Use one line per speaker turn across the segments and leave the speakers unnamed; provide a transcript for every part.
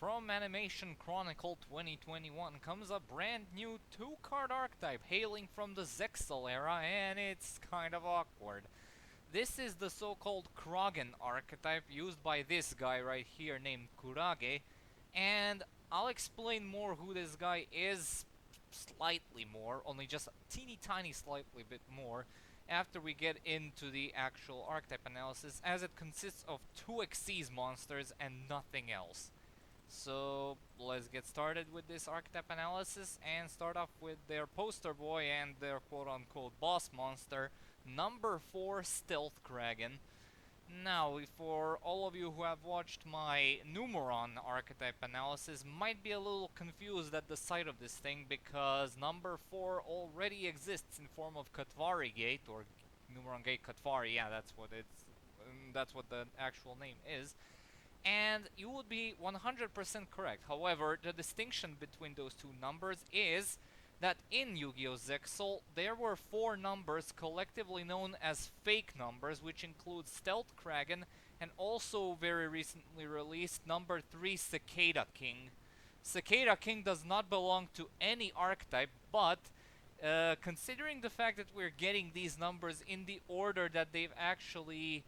from Animation Chronicle 2021 comes a brand new 2-card archetype hailing from the Zexal era, and it's kind of awkward. This is the so-called Kragen archetype used by this guy right here named Kurage, and I'll explain more who this guy is slightly more, only just a teeny tiny slightly bit more, after we get into the actual archetype analysis, as it consists of 2 Xyz monsters and nothing else. So let's get started with this archetype analysis and start off with their poster boy and their quote-unquote boss monster, number 4 Stealth Kragen. Now, for all of you who have watched my Numeron archetype analysis, might be a little confused at the sight of this thing because number 4 already exists in form of Katvari Gate, or Numeron Gate Katvari, yeah, that's what the actual name is. And you would be 100% correct. However, the distinction between those two numbers is that in Yu-Gi-Oh! Zexal, there were 4 numbers collectively known as fake numbers, which include Stealth Kragen and also very recently released number 3 Cicada King. Cicada King does not belong to any archetype, but considering the fact that we're getting these numbers in the order that they've actually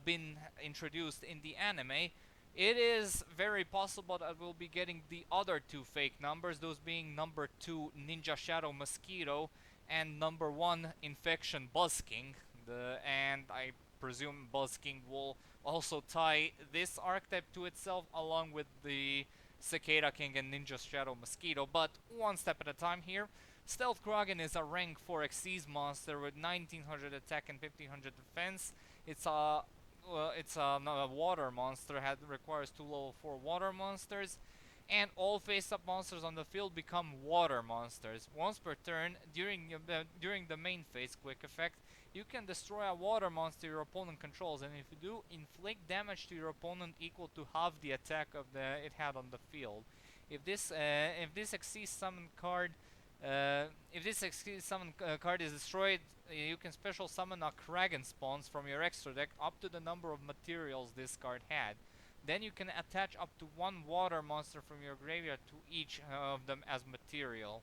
been introduced in the anime, it is very possible that we'll be getting the other 2 fake numbers, those being number 2 Ninja Shadow Mosquito and number 1 Infection Buzz King. And I presume Buzz King will also tie this archetype to itself along with the Cicada King and Ninja Shadow Mosquito, but one step at a time here. Stealth Kragen is a rank 4 Xyz monster with 1900 attack and 1500 defense. It's a water monster, requires 2 level 4 water monsters, and all face-up monsters on the field become water monsters. Once per turn, during the main phase quick effect, you can destroy a water monster your opponent controls, and if you do, inflict damage to your opponent equal to half the attack of it had on the field. If this Xyz summon card card is destroyed, you can special summon a Kragen spawns from your extra deck up to the number of materials this card had. Then you can attach up to 1 water monster from your graveyard to each of them as material.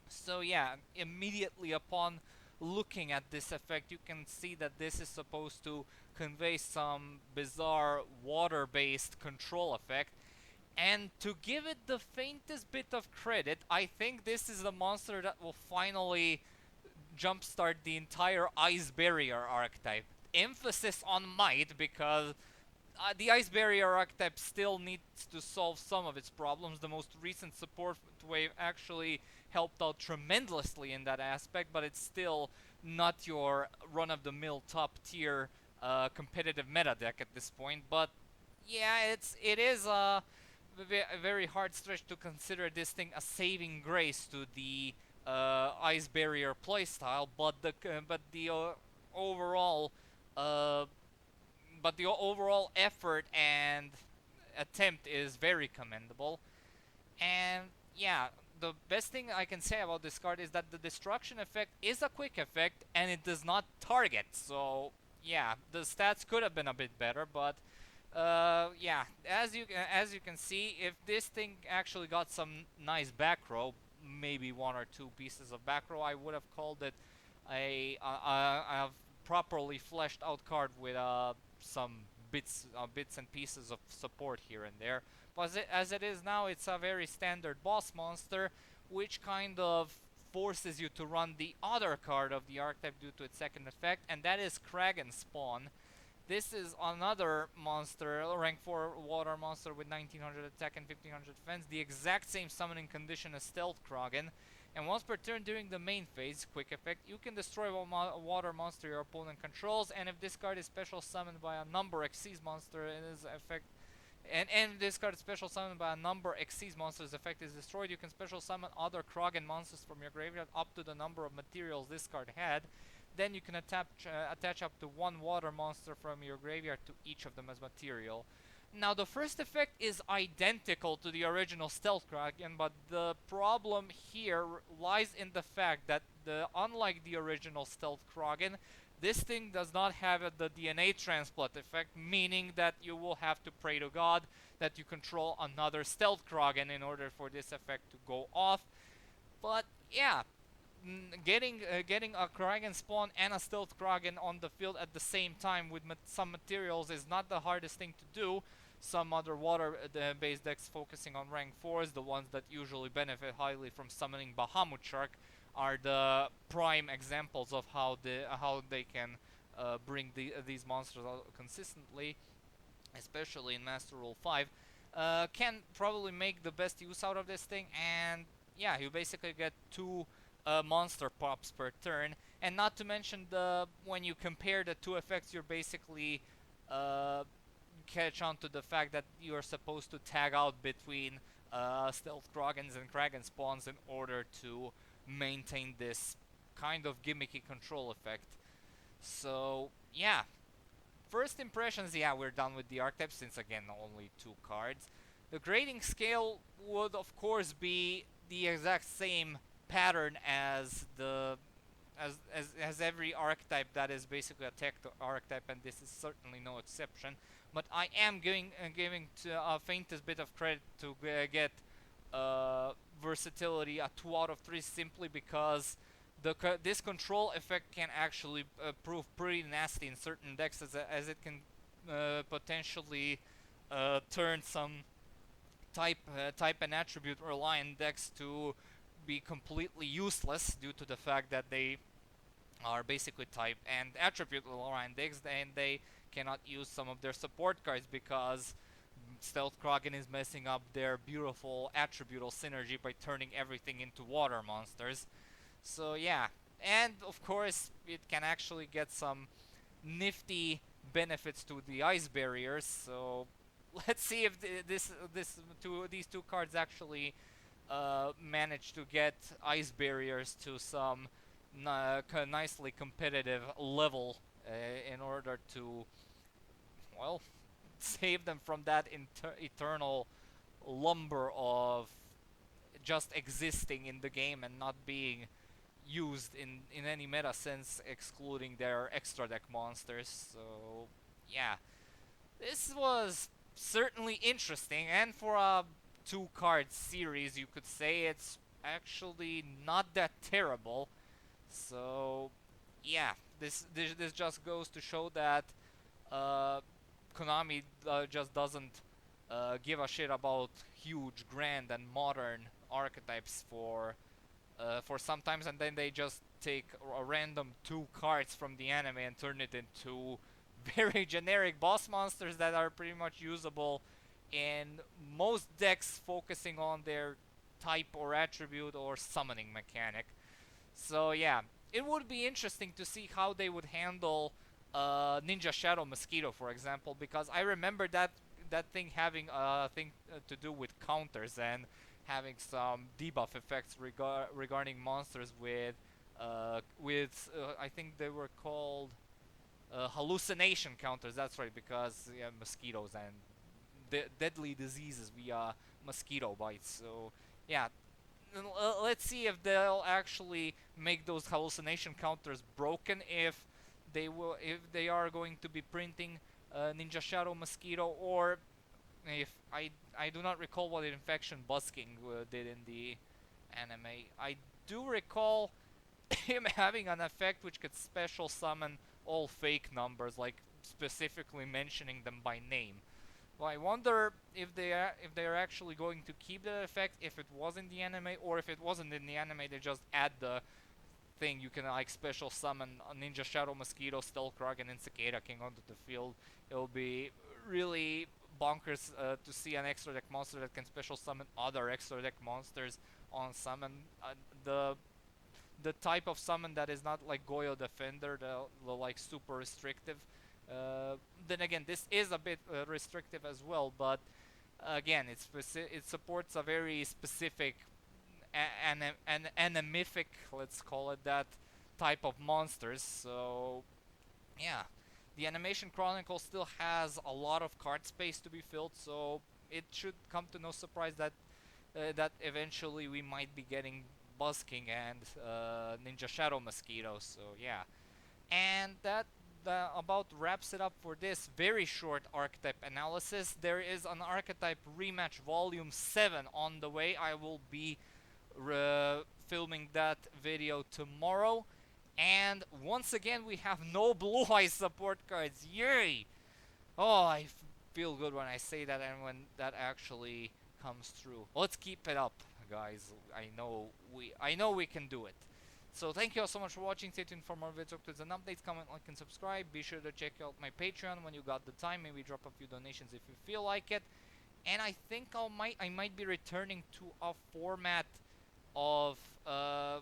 So yeah, immediately upon looking at this effect, you can see that this is supposed to convey some bizarre water-based control effect. And to give it the faintest bit of credit, I think this is the monster that will finally jumpstart the entire Ice Barrier archetype. Emphasis on might, because the Ice Barrier archetype still needs to solve some of its problems. The most recent support wave actually helped out tremendously in that aspect, but it's still not your run-of-the-mill top-tier competitive meta deck at this point. But yeah, it is a very hard stretch to consider this thing a saving grace to the Ice Barrier playstyle, but the overall uh, effort and attempt is very commendable. And yeah, the best thing I can say about this card is that the destruction effect is a quick effect and it does not target. So yeah, the stats could have been a bit better, but yeah, as you can see, if this thing actually got some nice back row, maybe 1 or 2 pieces of back row, I would have called it a properly fleshed out card with some bits and pieces of support here and there. But as it is now, it's a very standard boss monster, which kind of forces you to run the other card of the archetype due to its second effect, and that is Kragen Spawn. This is another monster, rank 4 water monster with 1900 attack and 1500 defense, the exact same summoning condition as Stealth Kragen. And once per turn during the main phase, quick effect, you can destroy a water monster your opponent controls, and if this card is special summoned by a number Xyz monster, it is effect. And if this card is special summoned by a number Xyz monster's effect is destroyed, you can special summon other Kragen monsters from your graveyard up to the number of materials this card had. Then you can attach up to 1 water monster from your graveyard to each of them as material. Now, the first effect is identical to the original Stealth Kragen, but the problem here lies in the fact that, unlike the original Stealth Kragen, This thing does not have the DNA transplant effect, meaning that you will have to pray to God that you control another Stealth Kragen in order for this effect to go off. But yeah, getting a Kragen spawn and a Stealth Kragen on the field at the same time with some materials is not the hardest thing to do. Some other water-based decks focusing on rank 4s, the ones that usually benefit highly from summoning Bahamut Shark, are the prime examples of how they can bring these monsters out consistently, especially in Master Rule 5. Can probably make the best use out of this thing, and yeah, you basically get two monster pops per turn, and not to mention when you compare the two effects, you're basically uh, catch on to the fact that you're supposed to tag out between Stealth Kragens and Kragen spawns in order to maintain this kind of gimmicky control effect. So yeah, first impressions, yeah, we're done with the archetype since again only two cards. The grading scale would of course be the exact same pattern as every archetype that is basically a tech archetype, and this is certainly no exception. But I am giving to faintest bit of credit to get versatility a 2 out of 3 simply because this control effect can actually prove pretty nasty in certain decks as it can potentially turn some type and attribute reliant decks to be completely useless due to the fact that they are basically type and attribute reliant decks, and they cannot use some of their support cards because Stealth Kragen is messing up their beautiful attributal synergy by turning everything into water monsters. So yeah, and of course it can actually get some nifty benefits to the ice barriers. So let's see if these two cards actually manage to get ice barriers to some nicely competitive level in order to, well, save them from that eternal lumber of just existing in the game and not being used in any meta sense, excluding their extra deck monsters. So yeah, this was certainly interesting, and for a two card series you could say it's actually not that terrible. So yeah, this just goes to show that uh, Konami just doesn't give a shit about huge, grand, and modern archetypes for sometimes, and then they just take a random two cards from the anime and turn it into very generic boss monsters that are pretty much usable in most decks focusing on their type or attribute or summoning mechanic. So yeah, it would be interesting to see how they would handle Ninja Shadow Mosquito, for example, because I remember that thing having a thing to do with counters and having some debuff effects regarding monsters with I think they were called hallucination counters. That's right, because yeah, mosquitoes and deadly diseases via mosquito bites. So yeah, let's see if they'll actually make those hallucination counters broken if they are going to be printing Ninja Shadow Mosquito, or if I do not recall what Infection Busking did in the anime. I do recall him having an effect which could special summon all fake numbers, like specifically mentioning them by name. Well, I wonder if they are actually going to keep the effect if it was in the anime, or if it wasn't in the anime, they just add the thing. You can like special summon a Ninja Shadow Mosquito, Stealth Kragen, and Cicada King onto the field. It'll be really bonkers to see an extra deck monster that can special summon other extra deck monsters on summon. The type of summon that is not like Goyo Defender, the like super restrictive. Then again, this is a bit restrictive as well, but again, it supports a very specific anemific, let's call it that, type of monsters. So yeah, the Animation Chronicle still has a lot of card space to be filled, so it should come to no surprise that that eventually we might be getting Busking and Ninja Shadow Mosquito. So yeah, And that about wraps it up for this very short archetype analysis. There is an Archetype rematch volume 7 on the way. I will be filming that video tomorrow. And once again, we have no Blue Eye support cards. Yay! Oh, I feel good when I say that and when that actually comes through. Let's keep it up, guys. I know we can do it. So thank you all so much for watching. Stay tuned for more videos, updates, and updates. Comment, like, and subscribe. Be sure to check out my Patreon when you got the time. Maybe drop a few donations if you feel like it. And I think I might be returning to a format of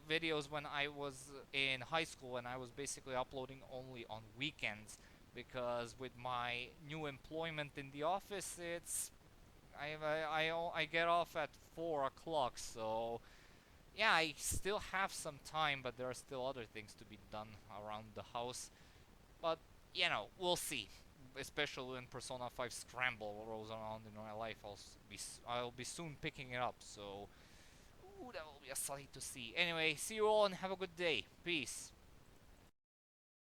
videos when I was in high school, and I was basically uploading only on weekends, because with my new employment in the office, I get off at 4 o'clock, so yeah, I still have some time, but there are still other things to be done around the house. But we'll see. Especially when Persona 5 Scramble rolls around in my life, I'll be soon picking it up. So, ooh, that will be a sight to see. Anyway, see you all and have a good day. Peace.